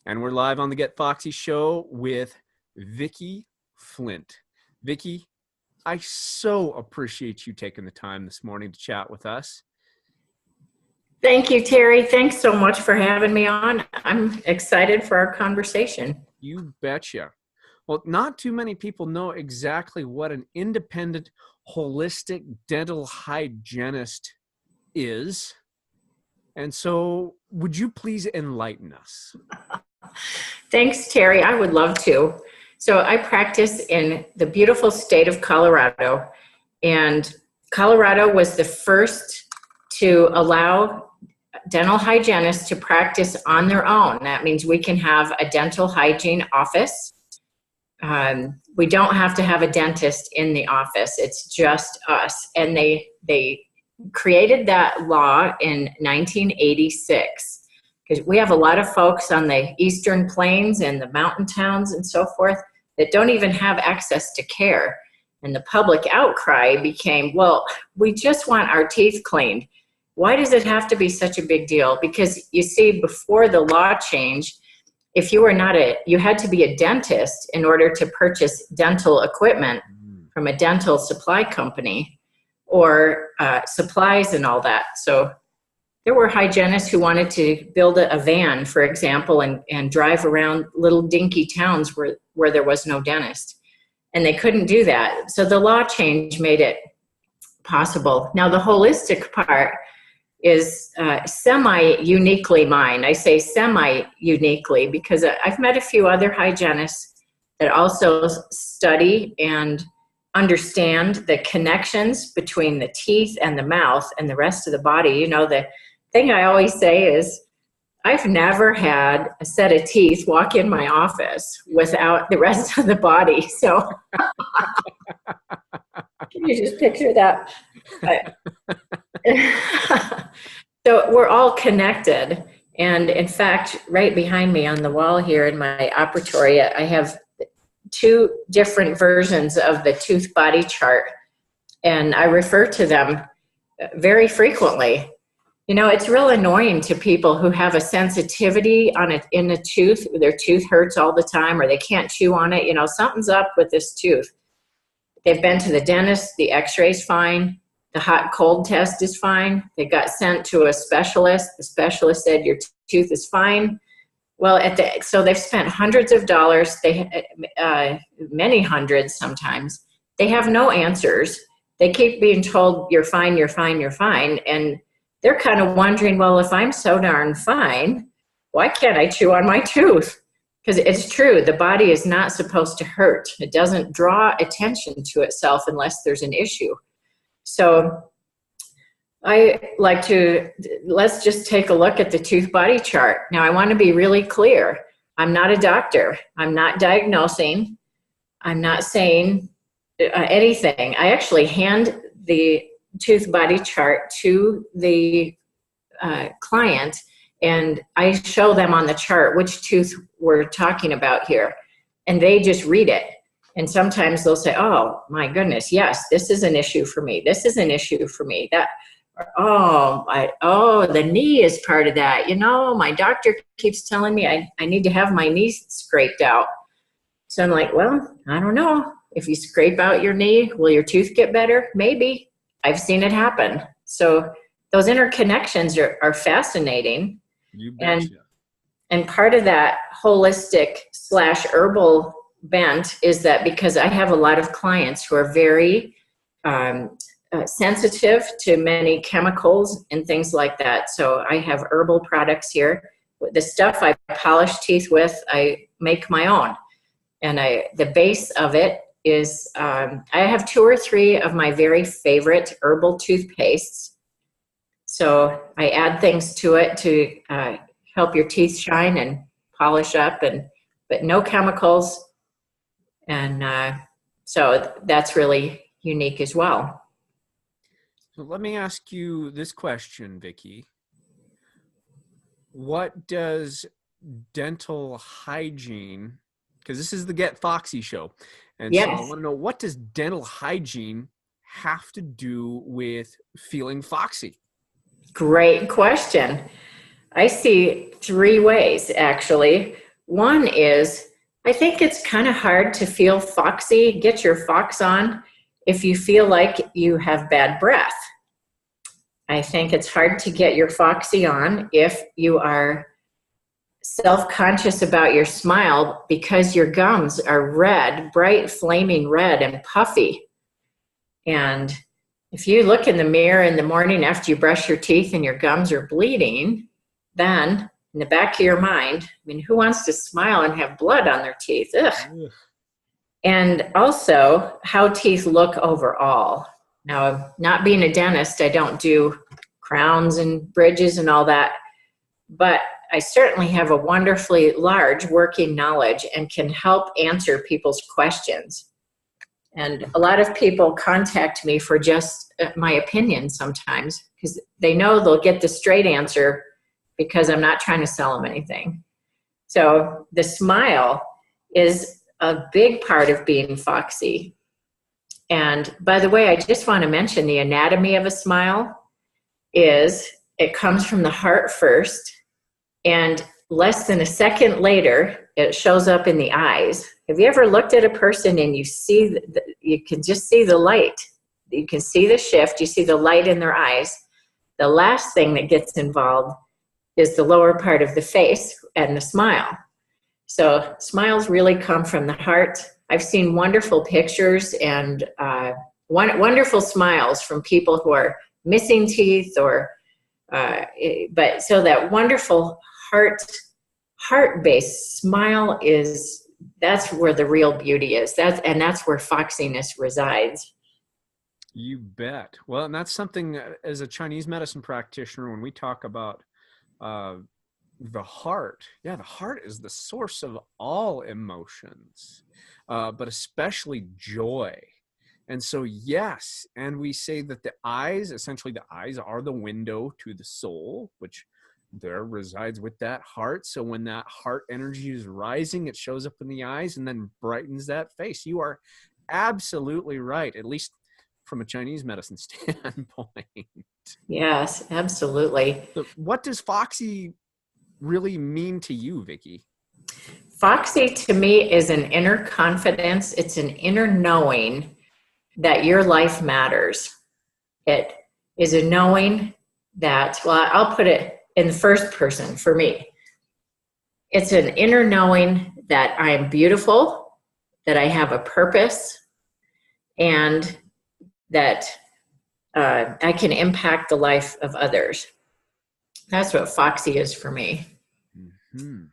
And we're live on the Get Foxy show with Vicky Flint. Vicky, I so appreciate you taking the time this morning to chat with us. Thank you, Terry. Thanks so much for having me on. I'm excited for our conversation. You betcha. Well, not too many people know exactly what an independent holistic dental hygienist is. And so would you please enlighten us? Thanks, Terry. I would love to. So I practice in the beautiful state of Colorado, and Colorado was the first to allow dental hygienists to practice on their own. That means we can have a dental hygiene office. We don't have to have a dentist in the office. It's just us. And they created that law in 1986 because we have a lot of folks on the eastern plains and the mountain towns and so forth that don't even have access to care. And the public outcry became, well, we just want our teeth cleaned. Why does it have to be such a big deal? Because you see, before the law change, if you were you had to be a dentist in order to purchase dental equipment from a dental supply company or supplies and all that. So there were hygienists who wanted to build a van, for example, and drive around little dinky towns where there was no dentist. And they couldn't do that. So the law change made it possible. Now the holistic part is semi-uniquely mine. I say semi-uniquely because I've met a few other hygienists that also study and understand the connections between the teeth and the mouth and the rest of the body. You know, the thing I always say is I've never had a set of teeth walk in my office without the rest of the body. So can you just picture that? So we're all connected. And in fact, right behind me on the wall here in my operatory, I have two different versions of the tooth body chart. And I refer to them very frequently. You know, it's real annoying to people who have a sensitivity in a tooth. Their tooth hurts all the time or they can't chew on it. You know, something's up with this tooth. They've been to the dentist, the x-ray's fine. The hot cold test is fine. They got sent to a specialist. The specialist said your tooth is fine. Well, so they've spent hundreds of dollars. Many hundreds sometimes. They have no answers. They keep being told you're fine, you're fine, you're fine, and they're kind of wondering, well, if I'm so darn fine, why can't I chew on my tooth? Because it's true, the body is not supposed to hurt. It doesn't draw attention to itself unless there's an issue. So let's just take a look at the tooth body chart. Now I want to be really clear. I'm not a doctor. I'm not diagnosing. I'm not saying anything. I actually hand the tooth body chart to the client and I show them on the chart which tooth we're talking about here. And they just read it. And sometimes they'll say, oh my goodness, yes, this is an issue for me. This is an issue for me. The knee is part of that. You know, my doctor keeps telling me I need to have my knee scraped out. So I'm like, well, I don't know. If you scrape out your knee, will your tooth get better? Maybe. I've seen it happen. So those interconnections are fascinating. You betcha. And part of that holistic / herbal bent is that because I have a lot of clients who are very sensitive to many chemicals and things like that. So I have herbal products here. The stuff I polish teeth with, I make my own. And the base of it is, I have 2 or 3 of my very favorite herbal toothpastes. So I add things to it to help your teeth shine and polish up, but no chemicals. And so that's really unique as well. So let me ask you this question, Vicky. What does dental hygiene, because this is the Get Foxy show, and Yes. So I want to know, what does dental hygiene have to do with feeling foxy? Great question. I see 3 ways, actually. One is, I think it's kind of hard to feel foxy, get your fox on, if you feel like you have bad breath. I think it's hard to get your foxy on if you are self-conscious about your smile because your gums are red, bright, flaming red and puffy. And if you look in the mirror in the morning after you brush your teeth and your gums are bleeding, then in the back of your mind, I mean, who wants to smile and have blood on their teeth? Ugh. Ugh. And also how teeth look overall. Now, not being a dentist, I don't do crowns and bridges and all that, but I certainly have a wonderfully large working knowledge and can help answer people's questions. And a lot of people contact me for just my opinion sometimes because they know they'll get the straight answer because I'm not trying to sell them anything. So the smile is a big part of being foxy. And by the way, I just want to mention the anatomy of a smile is it comes from the heart first, and less than a second later, it shows up in the eyes. Have you ever looked at a person and you see, you can just see the light. You can see the shift. You see the light in their eyes. The last thing that gets involved is the lower part of the face and the smile. So smiles really come from the heart. I've seen wonderful pictures and wonderful smiles from people who are missing teeth or, but so that wonderful heart-based smile that's where the real beauty is. That's where foxiness resides. You bet. Well, and that's something as a Chinese medicine practitioner, when we talk about the heart, the heart is the source of all emotions, but especially joy. And so, yes, and we say that the eyes are the window to the soul, which there resides with that heart. So when that heart energy is rising, it shows up in the eyes and then brightens that face. You are absolutely right, at least from a Chinese medicine standpoint. Yes, absolutely. So what does Foxy really mean to you, Vicky? Foxy to me is an inner confidence. It's an inner knowing that your life matters. It is a knowing that, well, I'll put it in the first person for me. It's an inner knowing that I am beautiful, that I have a purpose, and that I can impact the life of others. That's what Foxy is for me. Mm-hmm. And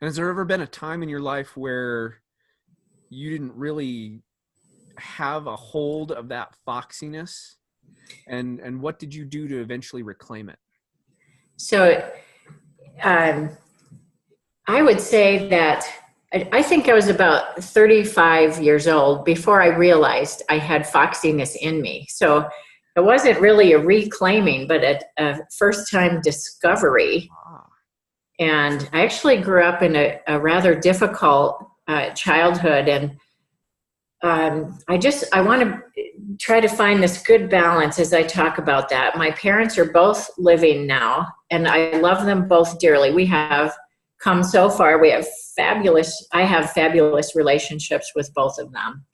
has there ever been a time in your life where you didn't really have a hold of that foxiness? And what did you do to eventually reclaim it? So I would say that I think I was about 35 years old before I realized I had foxiness in me. So it wasn't really a reclaiming, but a first-time discovery. And I actually grew up in a rather difficult childhood, and I want to try to find this good balance as I talk about that. My parents are both living now, and I love them both dearly. We have come so far. I have fabulous relationships with both of them.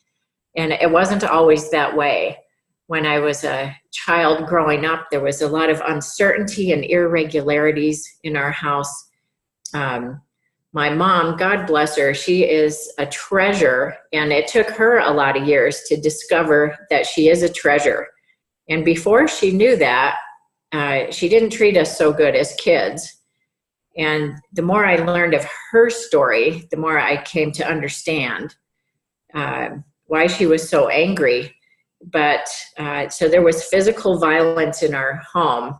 And it wasn't always that way. When I was a child growing up, there was a lot of uncertainty and irregularities in our house. My mom, God bless her, she is a treasure, and it took her a lot of years to discover that she is a treasure. And before she knew that, she didn't treat us so good as kids. And the more I learned of her story, the more I came to understand why she was so angry. But so there was physical violence in our home.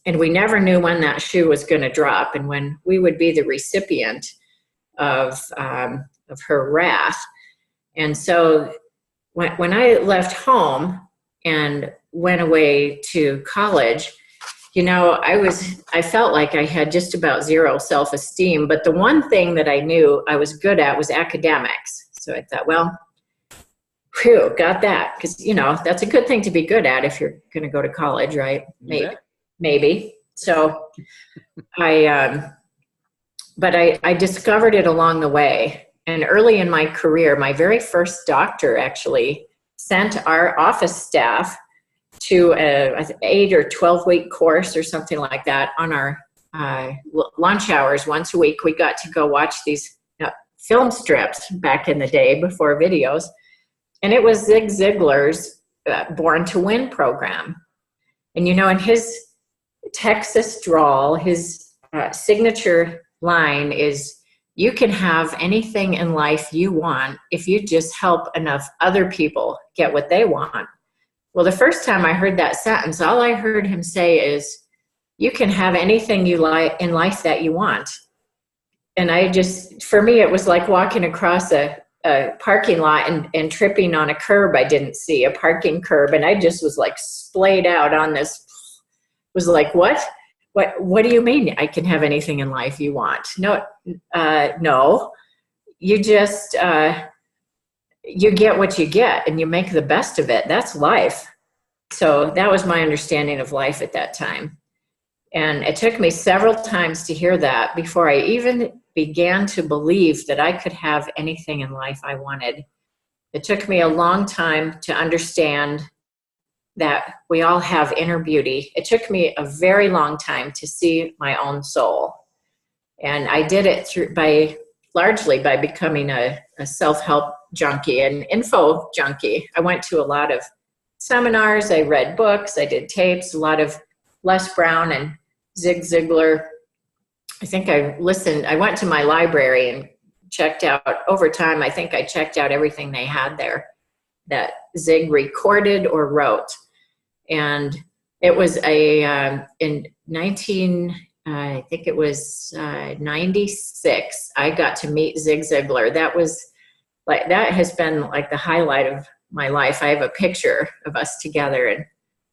And we never knew when that shoe was going to drop and when we would be the recipient of her wrath. And so when I left home and went away to college, you know, I felt like I had just about zero self-esteem. But the one thing that I knew I was good at was academics. So I thought, well, phew, got that. Because, you know, that's a good thing to be good at if you're going to go to college, right? Maybe. So I but I discovered it along the way. And early in my career, my very first doctor actually sent our office staff to a 8 or 12-week course or something like that on our lunch hours once a week. We got to go watch these film strips back in the day before videos. And it was Zig Ziglar's Born to Win program. And, you know, in his Texas drawl, his signature line is, you can have anything in life you want if you just help enough other people get what they want. Well, the first time I heard that sentence, all I heard him say is, you can have anything you like in life that you want. And I just, for me, it was like walking across a parking lot and tripping on a curb I didn't see, a parking curb. And I just was like splayed out on this, was like, what do you mean I can have anything in life you want? No, no, you just, you get what you get and you make the best of it. That's life. So that was my understanding of life at that time. And it took me several times to hear that before I even began to believe that I could have anything in life I wanted. It took me a long time to understand that we all have inner beauty. It took me a very long time to see my own soul. And I did it largely by becoming a self-help junkie and info junkie. I went to a lot of seminars, I read books, I did tapes, a lot of Les Brown and Zig Ziglar. I think I went to my library and checked out, over time, I think I checked out everything they had there that Zig recorded or wrote. And it was in 96, I got to meet Zig Ziglar. That has been like the highlight of my life. I have a picture of us together and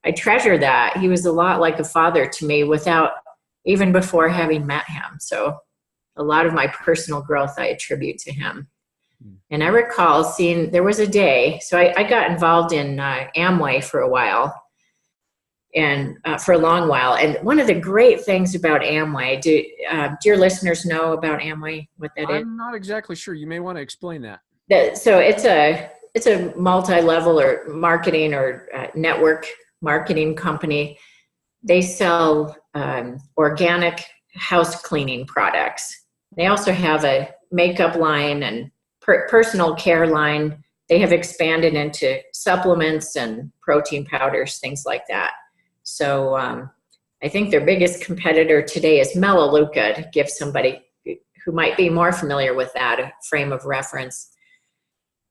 I treasure that. He was a lot like a father to me even before having met him. So a lot of my personal growth I attribute to him. And I recall there was a day, so I got involved in Amway for a while, and for a long while. And one of the great things about Amway, do your listeners know about Amway, what that is? I'm not exactly sure. You may want to explain that. So it's a multi-level or marketing or network marketing company. They sell organic house cleaning products. They also have a makeup line and personal care line. They have expanded into supplements and protein powders, things like that. So I think their biggest competitor today is Melaleuca, to give somebody who might be more familiar with that a frame of reference.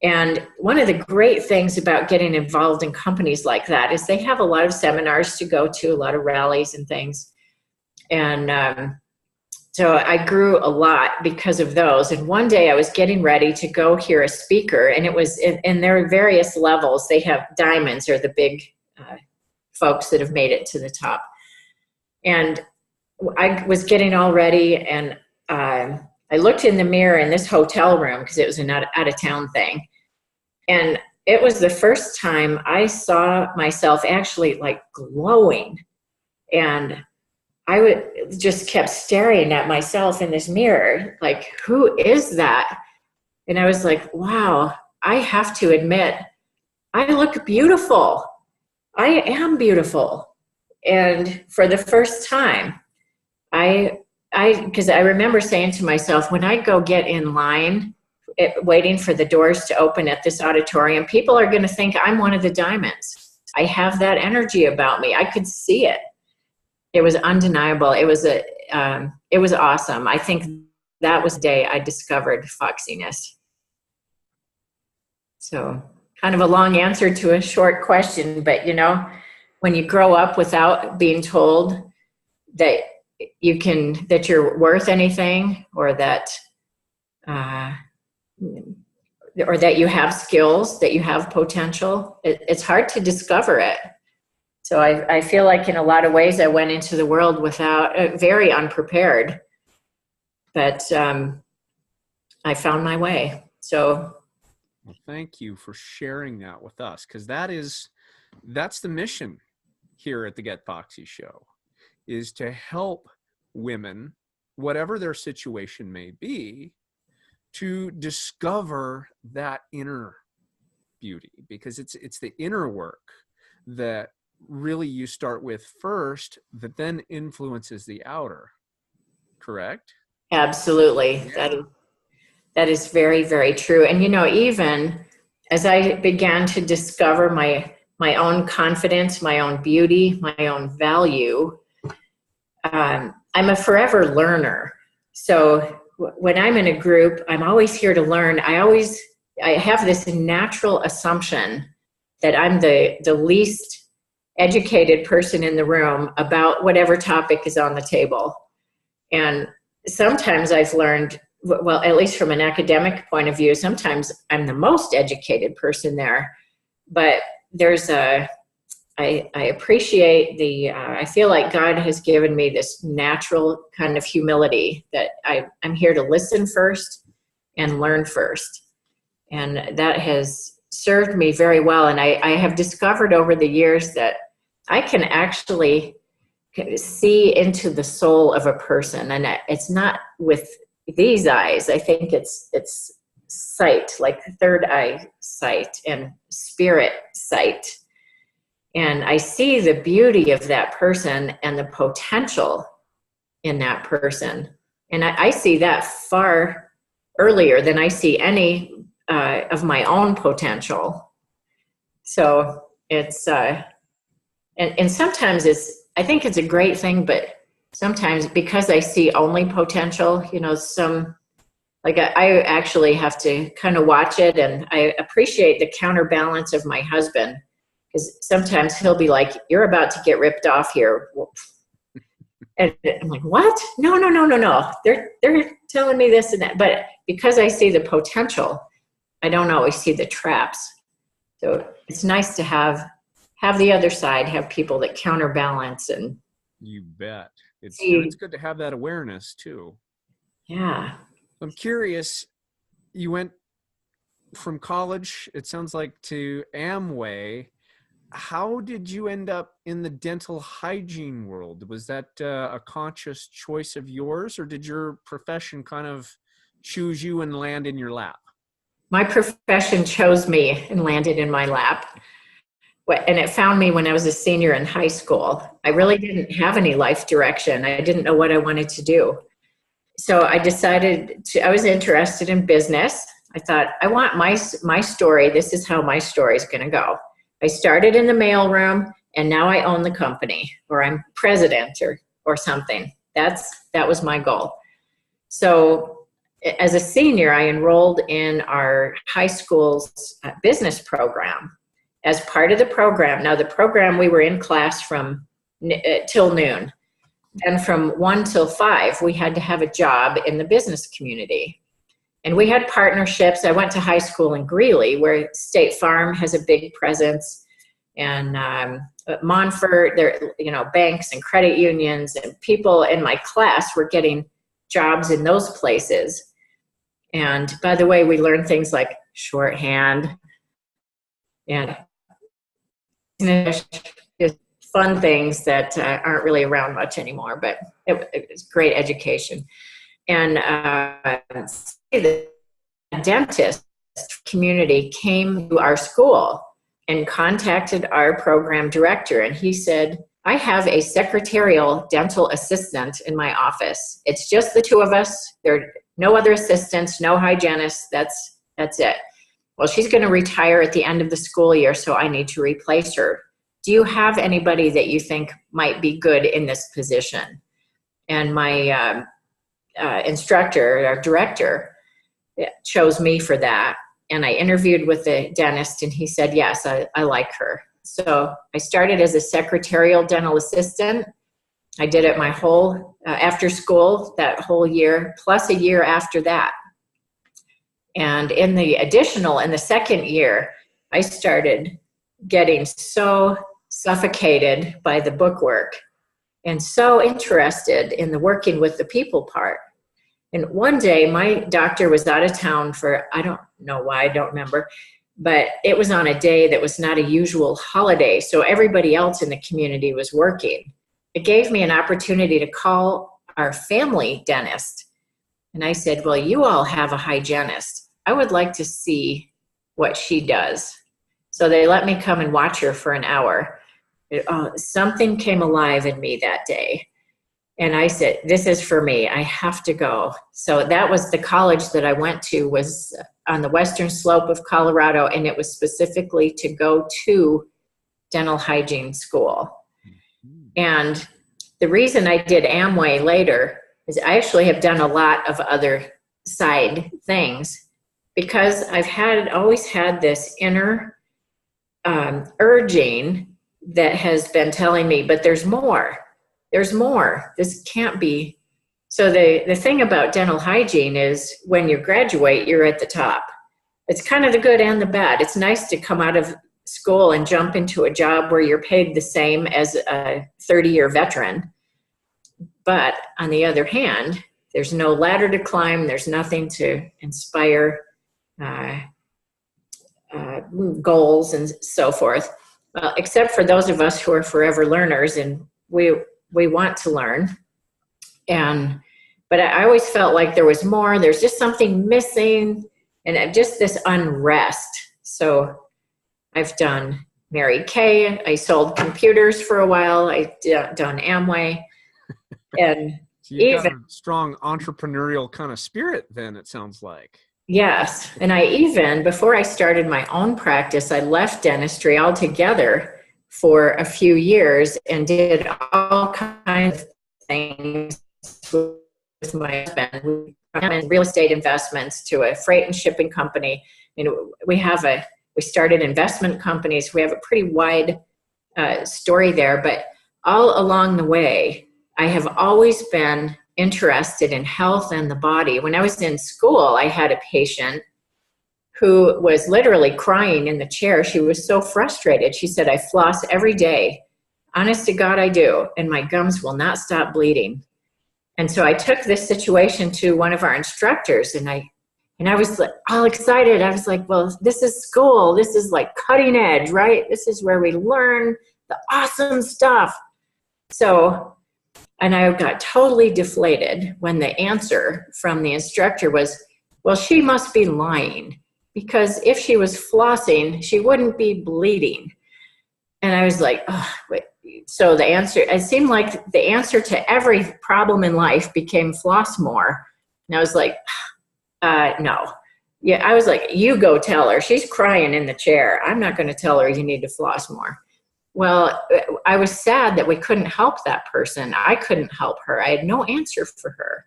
And one of the great things about getting involved in companies like that is they have a lot of seminars to go to, a lot of rallies and things. And so I grew a lot because of those. And one day I was getting ready to go hear a speaker, and it was in their various levels. They have diamonds, or the big folks that have made it to the top. And I was getting all ready, and I looked in the mirror in this hotel room because it was an out-of-town thing. And it was the first time I saw myself actually like glowing. And I just kept staring at myself in this mirror, like, who is that? And I was like, wow, I have to admit, I look beautiful. I am beautiful. And for the first time, because I remember saying to myself, when I go get in line, waiting for the doors to open at this auditorium, people are going to think I'm one of the diamonds. I have that energy about me. I could see it. It was undeniable. It was awesome. I think that was the day I discovered Foxiness. So kind of a long answer to a short question, but you know, when you grow up without being told that you're worth anything, or that you have skills, that you have potential, it's hard to discover it. So I feel like in a lot of ways I went into the world very unprepared, but I found my way. So well, thank you for sharing that with us, because that's the mission here at the Get Foxy Show, is to help women whatever their situation may be, to discover that inner beauty, because it's the inner work that really you start with first that then influences the outer. Correct? Absolutely. Yeah. That is very, very true. And even as I began to discover my own confidence, my own beauty, my own value, I'm a forever learner. So when I'm in a group, I'm always here to learn. I have this natural assumption that I'm the least educated person in the room about whatever topic is on the table. And sometimes I've learned, well, at least from an academic point of view, sometimes I'm the most educated person there. But I appreciate I feel like God has given me this natural kind of humility that I'm here to listen first and learn first. And that has served me very well. And I have discovered over the years that I can actually see into the soul of a person. And it's not with these eyes. I think it's sight, like third eye sight and spirit sight. And I see the beauty of that person and the potential in that person. And I see that far earlier than I see any of my own potential. So it's, and sometimes I think it's a great thing, but sometimes because I see only potential, I actually have to kind of watch it. And I appreciate the counterbalance of my husband, because sometimes he'll be like, "You're about to get ripped off here." And I'm like, "What? No. They're telling me this and that." But because I see the potential, I don't always see the traps. So it's nice to have the other side, have people that counterbalance. And you bet. It's good to have that awareness too. Yeah. I'm curious, you went from college, it sounds like, to Amway. How did you end up in the dental hygiene world? Was that a conscious choice of yours, or did your profession kind of choose you and land in your lap? My profession chose me and landed in my lap. And it found me when I was a senior in high school. I really didn't have any life direction. I didn't know what I wanted to do. So I decided I was interested in business. I thought, I want my story. This is how my story is going to go. I started in the mailroom, and now I own the company, or I'm president or something. That was my goal. So as a senior, I enrolled in our high school's business program. As part of the program, now the program, we were in class from till noon. And from 1 till 5, we had to have a job in the business community. And we had partnerships. I went to high school in Greeley, where State Farm has a big presence. And Montfort, there, banks and credit unions, and people in my class were getting jobs in those places. And by the way, we learned things like shorthand and just fun things that aren't really around much anymore, but it was great education. And the dentist community came to our school and contacted our program director, and he said, "I have a secretarial dental assistant in my office. It's just the two of us. There are no other assistants, no hygienists. That's it. Well, she's going to retire at the end of the school year, so I need to replace her. Do you have anybody that you think might be good in this position?" And my instructor, our director, chose me for that. And I interviewed with the dentist, and he said, yes, I like her. So I started as a secretarial dental assistant. I did it my whole, after school, that whole year, plus a year after that. And in the second year, I started getting so suffocated by the bookwork and so interested in the working with the people part. And one day, my doctor was out of town for, I don't know why, I don't remember, but it was on a day that was not a usual holiday, so everybody else in the community was working. It gave me an opportunity to call our family dentist. And I said, well, you all have a hygienist. I would like to see what she does. So they let me come and watch her for an hour. Something came alive in me that day. And I said, this is for me. I have to go. So that was the college that I went to, was on the western slope of Colorado, and it was specifically to go to dental hygiene school. And the reason I did Amway later is I actually have done a lot of other side things, because I've always had this inner urging that has been telling me, but there's more. There's more. This can't be. So the thing about dental hygiene is when you graduate, you're at the top. It's kind of the good and the bad. It's nice to come out of school and jump into a job where you're paid the same as a 30-year veteran. But on the other hand, there's no ladder to climb. There's nothing to inspire goals and so forth. Well, except for those of us who are forever learners, and we want to learn. But I always felt like there was more. There's just something missing, and just this unrest. So I've done Mary Kay. I sold computers for a while. I've done Amway. And so you've got a strong entrepreneurial kind of spirit then, it sounds like. Yes. And I even, before I started my own practice, I left dentistry altogether for a few years and did all kinds of things with my husband, from real estate investments to a freight and shipping company. We started investment companies. We have a pretty wide story there, but all along the way, I have always been interested in health and the body. When I was in school, I had a patient who was literally crying in the chair. She was so frustrated. She said, I floss every day. Honest to God, I do. And my gums will not stop bleeding. And so I took this situation to one of our instructors, and I was all excited. I was like, well, this is school. This is like cutting edge, right? This is where we learn the awesome stuff. And I got totally deflated when the answer from the instructor was, well, she must be lying, because if she was flossing, she wouldn't be bleeding. And I was like, oh, wait. So it seemed like the answer to every problem in life became floss more. And I was like, no. Yeah, I was like, you go tell her. She's crying in the chair. I'm not going to tell her you need to floss more. Well, I was sad that we couldn't help that person. I couldn't help her. I had no answer for her.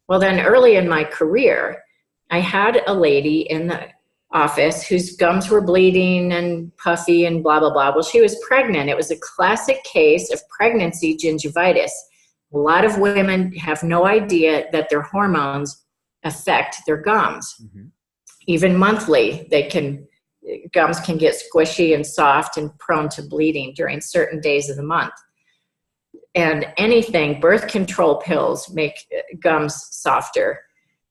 Well, then early in my career, I had a lady in the office whose gums were bleeding and puffy and blah, blah, blah. Well, she was pregnant. It was a classic case of pregnancy gingivitis. A lot of women have no idea that their hormones affect their gums. Mm-hmm. Even monthly, gums can get squishy and soft and prone to bleeding during certain days of the month. And birth control pills make gums softer.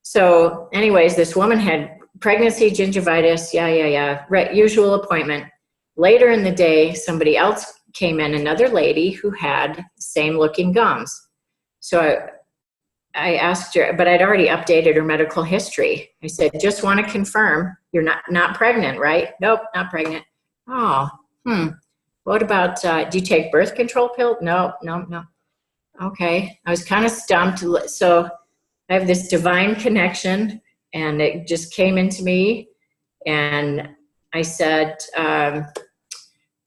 So anyways, this woman had pregnancy gingivitis, usual appointment. Later in the day, somebody else came in, another lady who had same looking gums. So I asked her, but I'd already updated her medical history. I said, just want to confirm you're not pregnant, right? Nope, not pregnant. Oh, What about, do you take birth control pill? No. Okay. I was kind of stumped. So I have this divine connection, and it just came into me. And I said,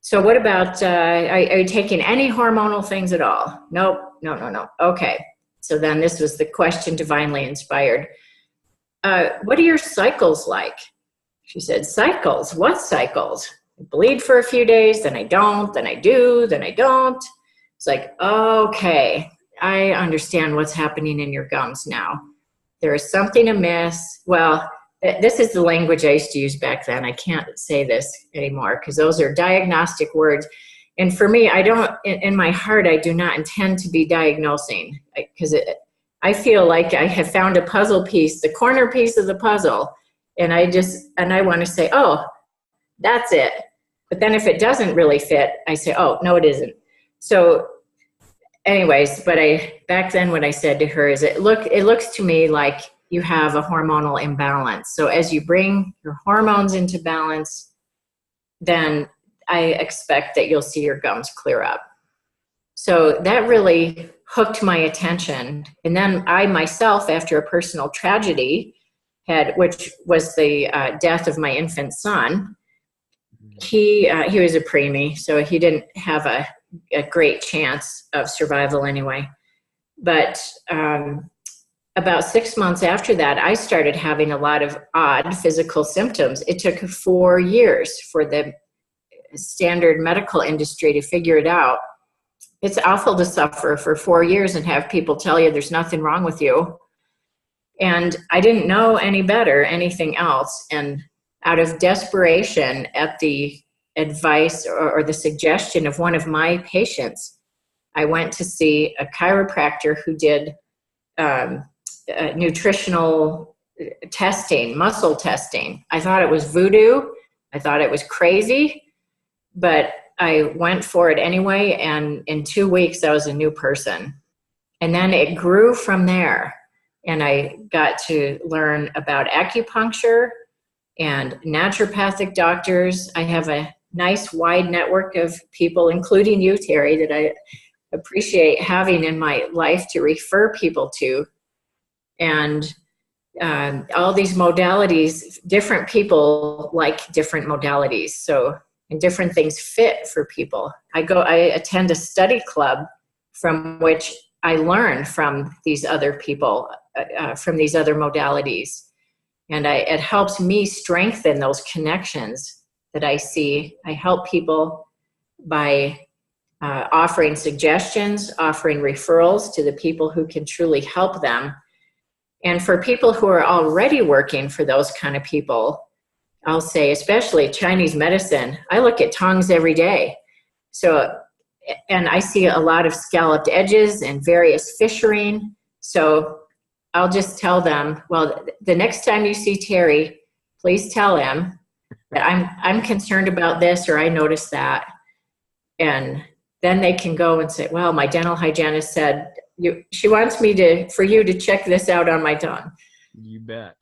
so what about, are you taking any hormonal things at all? Nope, no. Okay. So then this was the question divinely inspired. What are your cycles like? She said, cycles? What cycles? I bleed for a few days, then I don't, then I do, then I don't. It's like, okay, I understand what's happening in your gums now. There is something amiss. Well, this is the language I used to use back then. I can't say this anymore because those are diagnostic words. And for me, in my heart, I do not intend to be diagnosing, because I feel like I have found a puzzle piece, the corner piece of the puzzle. And I want to say, oh, that's it. But then if it doesn't really fit, I say, oh, no, it isn't. So anyways, but back then what I said to her is it looks to me like you have a hormonal imbalance. So as you bring your hormones into balance, then I expect that you'll see your gums clear up. So that really hooked my attention. And then I myself, after a personal tragedy, which was the death of my infant son, he was a preemie, so he didn't have a great chance of survival anyway. But about 6 months after that, I started having a lot of odd physical symptoms. It took 4 years for the standard medical industry to figure it out. It's awful to suffer for 4 years and have people tell you there's nothing wrong with you. And I didn't know any better, anything else. And out of desperation at the advice or the suggestion of one of my patients, I went to see a chiropractor who did nutritional testing, muscle testing. I thought it was voodoo. I thought it was crazy, but I went for it anyway. And in 2 weeks, I was a new person. And then it grew from there. And I got to learn about acupuncture and naturopathic doctors. I have a nice wide network of people, including you, Terry, that I appreciate having in my life to refer people to. And all these modalities, different people like different modalities. So, and different things fit for people. I attend a study club from which I learn from these other people, from these other modalities. And it helps me strengthen those connections that I see. I help people by offering suggestions, offering referrals to the people who can truly help them. And for people who are already working for those kind of people, I'll say, especially Chinese medicine, I look at tongues every day. So, and I see a lot of scalloped edges and various fissuring. So I'll just tell them, well, the next time you see Terry, please tell him that I'm concerned about this, or I noticed that. And then they can go and say, well, my dental hygienist said, she wants me for you to check this out on my tongue. You bet.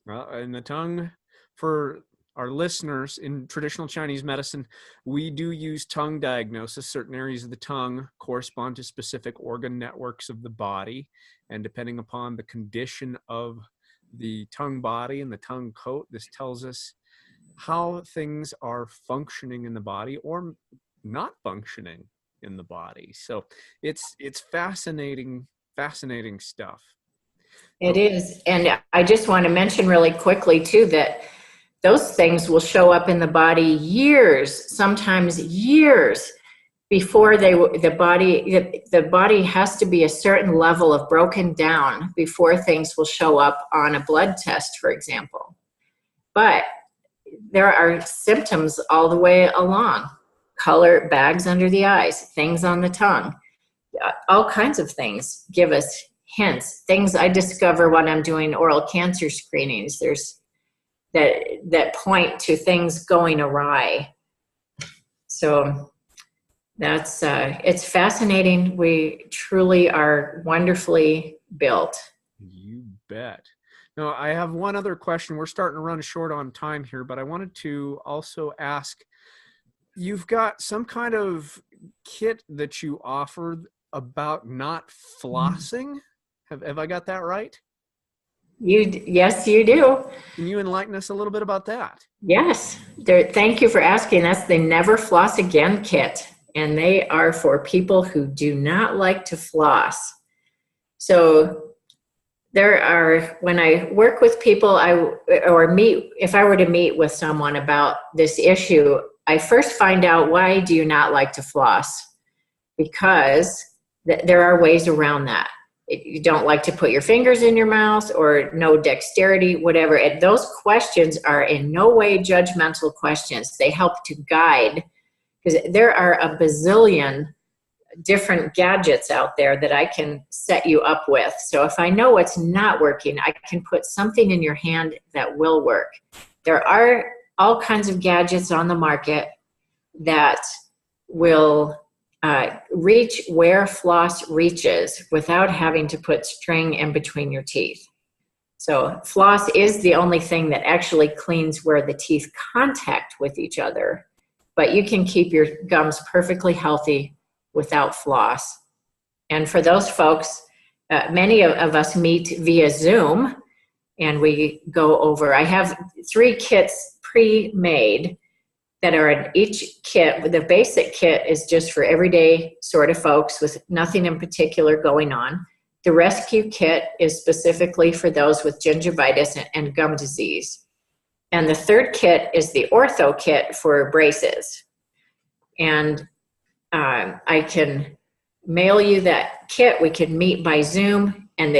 Well, and the tongue, for our listeners, in traditional Chinese medicine, we do use tongue diagnosis. Certain areas of the tongue correspond to specific organ networks of the body. And depending upon the condition of the tongue body and the tongue coat, this tells us how things are functioning in the body or not functioning in the body. So it's fascinating stuff. It is. And I just want to mention really quickly too that those things will show up in the body years, sometimes years before the body has to be a certain level of broken down before things will show up on a blood test, for example. But there are symptoms all the way along. Color, bags under the eyes, things on the tongue, all kinds of things give us hints. Things I discover when I'm doing oral cancer screenings. There's that point to things going awry. So that's it's fascinating. We truly are wonderfully built. You bet. Now, I have one other question. We're starting to run short on time here, but I wanted to also ask, you've got some kind of kit that you offer about not flossing. Have I got that right? Yes, you do. Can you enlighten us a little bit about that? Yes. Thank you for asking. That's the Never Floss Again kit. And they are for people who do not like to floss. So when I work with people, if I were to meet with someone about this issue, I first find out, why do you not like to floss? Because there are ways around that. You don't like to put your fingers in your mouth, or no dexterity, whatever. And those questions are in no way judgmental questions. They help to guide, because there are a bazillion different gadgets out there that I can set you up with. So if I know what's not working, I can put something in your hand that will work. There are all kinds of gadgets on the market that will reach where floss reaches without having to put string in between your teeth. So floss is the only thing that actually cleans where the teeth contact with each other, but you can keep your gums perfectly healthy without floss. And for those folks, many of us meet via Zoom, and we go over. I have 3 kits pre-made that are in each kit. The basic kit is just for everyday sort of folks with nothing in particular going on. The rescue kit is specifically for those with gingivitis and gum disease. And the 3rd kit is the ortho kit for braces. And I can mail you that kit. We can meet by Zoom. And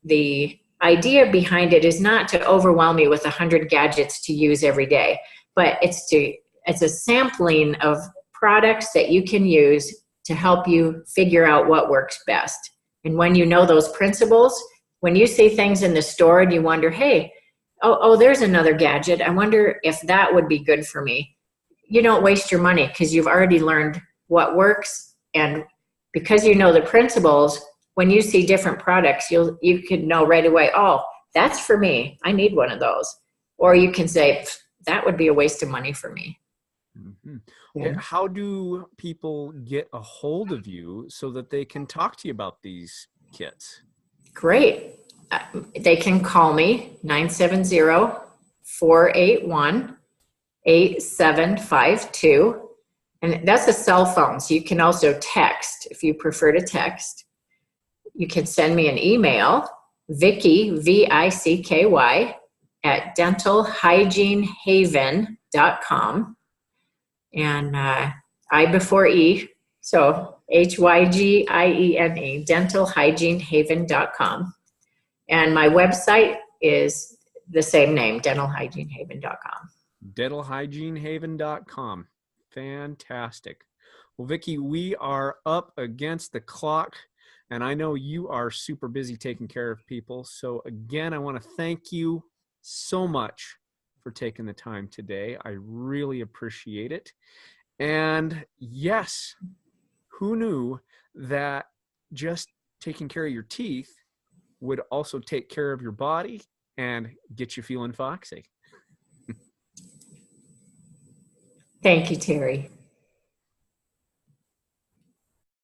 the idea behind it is not to overwhelm you with 100 gadgets to use every day, but it's a sampling of products that you can use to help you figure out what works best. And when you know those principles, when you see things in the store and you wonder, hey, oh, there's another gadget, I wonder if that would be good for me. You don't waste your money because you've already learned what works. And because you know the principles, when you see different products, you can know right away, oh, that's for me. I need one of those. Or you can say, that would be a waste of money for me. Mm-hmm. Yeah. How do people get a hold of you so that they can talk to you about these kits? Great. They can call me 970-481-8752. And that's a cell phone. So you can also text if you prefer to text. You can send me an email, Vicky, Vicky, at dentalhygienehaven.com. And I before E, so Hygiene, dentalhygienehaven.com. And my website is the same name, dentalhygienehaven.com. dentalhygienehaven.com. Fantastic. Well, Vicky, we are up against the clock, and I know you are super busy taking care of people. So again, I want to thank you so much for taking the time today. I really appreciate it. And yes, who knew that just taking care of your teeth would also take care of your body and get you feeling foxy? Thank you, Terry.